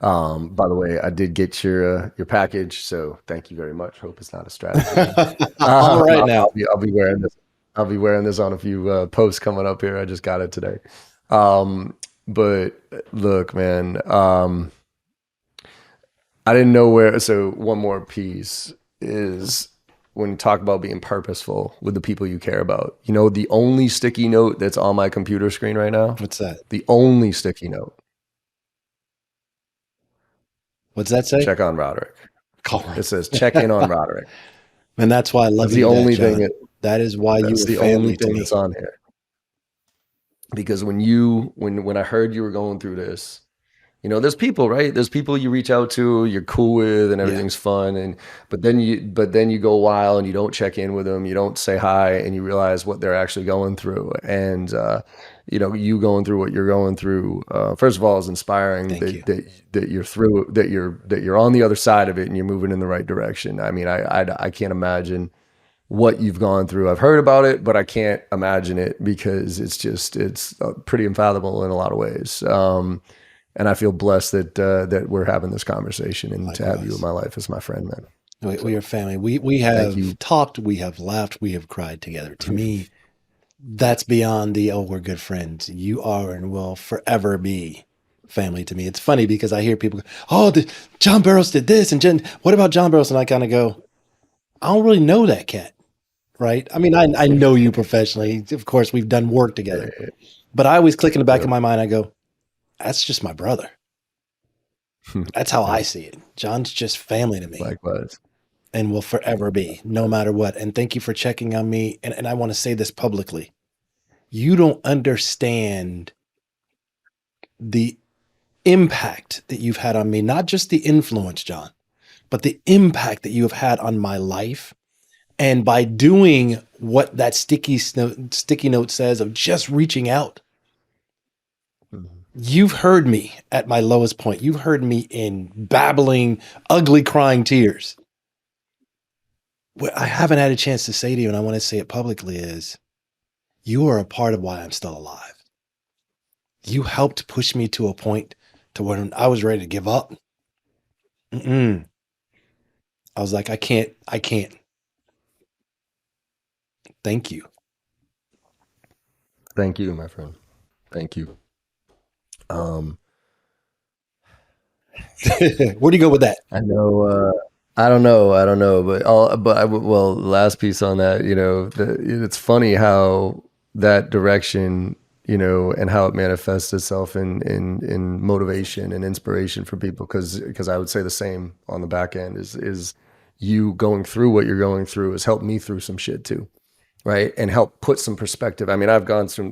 By the way, I did get your package, so thank you very much. Hope it's not a strategy. All right now. I'll be wearing this. I'll be wearing this on a few posts coming up here. I just got it today. But look, man, I didn't know where. So one more piece is when you talk about being purposeful with the people you care about. You know, the only sticky note that's on my computer screen right now. What's that? The only sticky note. What's that say? Check on Roderick. Call It says check in on Roderick. And that's why I love That's you. the only thing John. That is why you that's were the family only to thing me. that's on here. Because when I heard you were going through this, you know, there's people, right? There's people you reach out to, you're cool with, and everything's fun, but then you go a while and you don't check in with them, you don't say hi, and you realize what they're actually going through, and you know, you going through what you're going through. First of all, is inspiring that you're through, that you're on the other side of it, and you're moving in the right direction. I mean, I can't imagine what you've gone through. I've heard about it, but I can't imagine it because it's pretty unfathomable in a lot of ways. And I feel blessed that we're having this conversation and to have you in my life as my friend, man. We are family. We have talked, we have laughed, we have cried together. To me, that's beyond the, oh, we're good friends. You are and will forever be family to me. It's funny because I hear people go, oh, John Barrows did this, and what about John Barrows? And I kind of go, I don't really know that cat, right? I mean, I know you professionally. Of course, we've done work together. But I always click in the back of my mind, I go, that's just my brother. That's how I see it. John's just family to me. Likewise. And will forever be, no matter what. And thank you for checking on me. And I want to say this publicly. You don't understand the impact that you've had on me, not just the influence, John, but the impact that you have had on my life. And by doing what that sticky note says of just reaching out, you've heard me at my lowest point. You've heard me in babbling, ugly, crying tears. What I haven't had a chance to say to you, and I want to say it publicly, is you are a part of why I'm still alive. You helped push me to a point to when I was ready to give up. I was like, I can't. Thank you. Thank you, my friend. Thank you. Where do you go with that? I know. I don't know, well, the last piece on that, you know, it's funny how that direction, you know, and how it manifests itself in motivation and inspiration for people. Because I would say the same on the back end is you going through what you're going through has helped me through some shit too. Right. And help put some perspective. I mean, I've gone through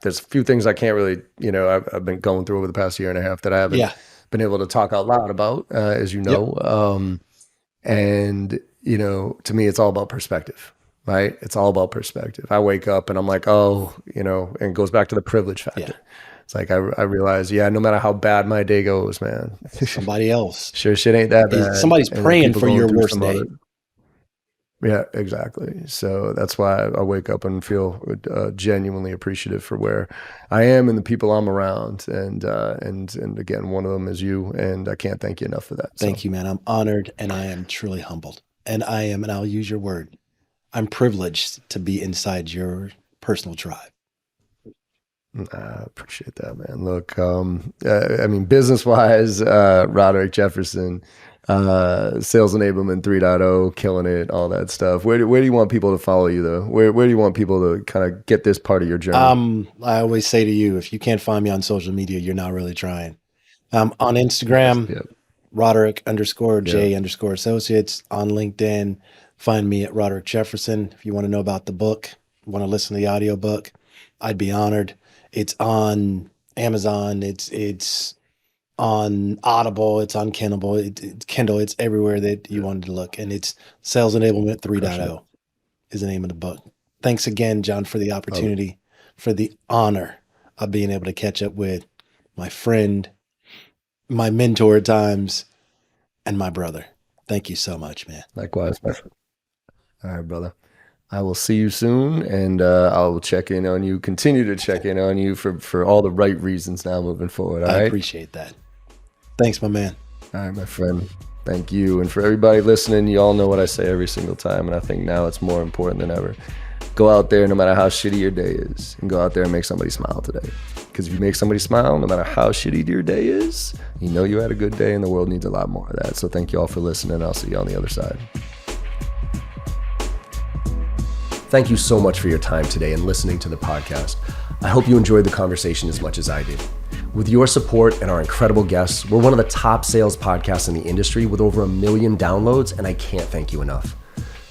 there's a few things I can't really, you know, I've been going through over the past year and a half that I haven't been able to talk out loud about, as you know. And, you know, to me, it's all about perspective, right? It's all about perspective. I wake up and I'm like, oh, you know, and it goes back to the privilege factor. Yeah. It's like, I realize, no matter how bad my day goes, man, somebody else. Sure, shit ain't that bad. Somebody's praying for your worst day. Yeah, exactly. So that's why I wake up and feel genuinely appreciative for where I am and the people I'm around. And again, one of them is you, and I can't thank you enough for that. Thank you, man. I'm honored, and I am truly humbled. And I'll use your word, I'm privileged to be inside your personal tribe. I appreciate that, man. Look, I mean, business-wise, Roderick Jefferson, Sales Enablement 3.0, killing it, all that stuff. Where do you want people to follow you, though? Where do you want people to kind of get this part of your journey? I always say to you, if you can't find me on social media, you're not really trying. On Instagram, Roderick_J_Associates. On LinkedIn, find me at Roderick Jefferson. If you want to know about the book, want to listen to the audiobook, I'd be honored. It's on Amazon. It's on Audible. It's on Kindle. It's everywhere that you wanted to look. And it's Sales Enablement 3.0 is the name of the book. Thanks again, John, for the opportunity, for the honor of being able to catch up with my friend, my mentor at times, and my brother. Thank you so much, man. Likewise, my friend. All right, brother. I will see you soon, and I'll check in on you, continue to check in on you for all the right reasons now moving forward. All I right? appreciate that. Thanks, my man. All right, my friend. Thank you. And for everybody listening, you all know what I say every single time, and I think now it's more important than ever. Go out there, no matter how shitty your day is, and go out there and make somebody smile today. Because if you make somebody smile, no matter how shitty your day is, you know you had a good day, and the world needs a lot more of that. So thank you all for listening. I'll see you on the other side. Thank you so much for your time today and listening to the podcast. I hope you enjoyed the conversation as much as I did. With your support and our incredible guests, we're one of the top sales podcasts in the industry with over 1 million downloads, and I can't thank you enough.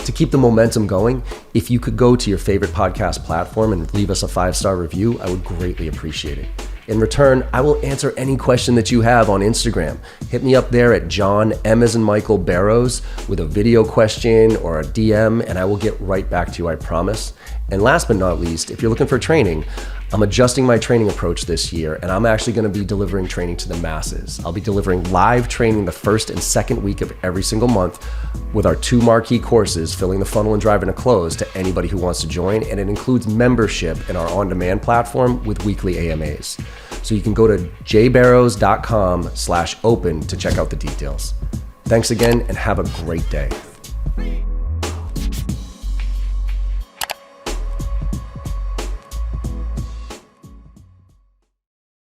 To keep the momentum going, if you could go to your favorite podcast platform and leave us a 5-star review, I would greatly appreciate it. In return, I will answer any question that you have on Instagram. Hit me up there at John M as in Michael Barrows with a video question or a DM, and I will get right back to you, I promise. And last but not least, if you're looking for training, I'm adjusting my training approach this year, and I'm actually going to be delivering training to the masses. I'll be delivering live training the first and second week of every single month with our 2 marquee courses, Filling the Funnel and Driving to Close, to anybody who wants to join, and it includes membership in our on-demand platform with weekly AMAs. So you can go to jbarrows.com/open to check out the details. Thanks again, and have a great day.